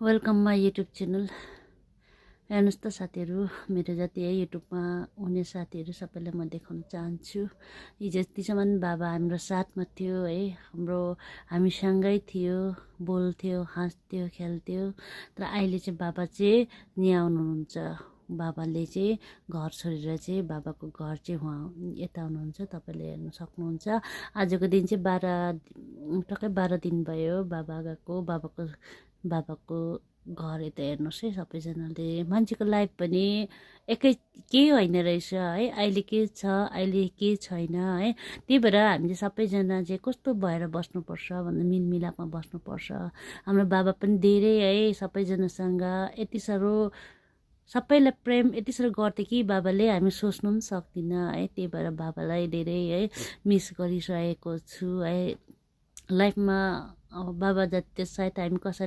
Welcome my YouTube channel. हेर्नुहोस् त साथीहरू, मेरो जति है युट्युबमा हुने साथीहरू सबैलाई म देखाउन चाहन्छु। हिजोतिसम्म बाबा हाम्रो साथमा थियो है, हामी सँगै थियो, बोल्थ्यो, हाँस्थ्यो, खेल्थ्यो। तर अहिले चाहिँ बाबा चाहिँ यहाँ हुनुहुन्छ। बाबाले चाहिँ घर छोडेर चाहिँ बाबाको घर चाहिँ उहाँ यता हुनुहुन्छ, तपाईँले हेर्न सक्नुहुन्छ। आजको दिन चाहिँ टक्कै 12 दिन भयो बाबा गएको। बाबाको घर यता हेर्नुहोस् है सबैजनाले। मान्छेको लाइफ पनि एकै केही होइन रहेछ है, अहिले के छ अहिले के छैन है। त्यही भएर हामीले सबैजना चाहिँ कस्तो भएर बस्नुपर्छ भन्दा मिलमिलापमा बस्नुपर्छ। हाम्रो बाबा पनि धेरै है सबैजनासँग यति साह्रो सबैलाई प्रेम यति साह्रो गर्थे कि बाबाले हामी सोच्नु पनि सक्दिनँ है। त्यही भएर बाबालाई धेरै है मिस गरिरहेको छु है लाइफमा। अब बाबा जति सायद हामी कसैलाई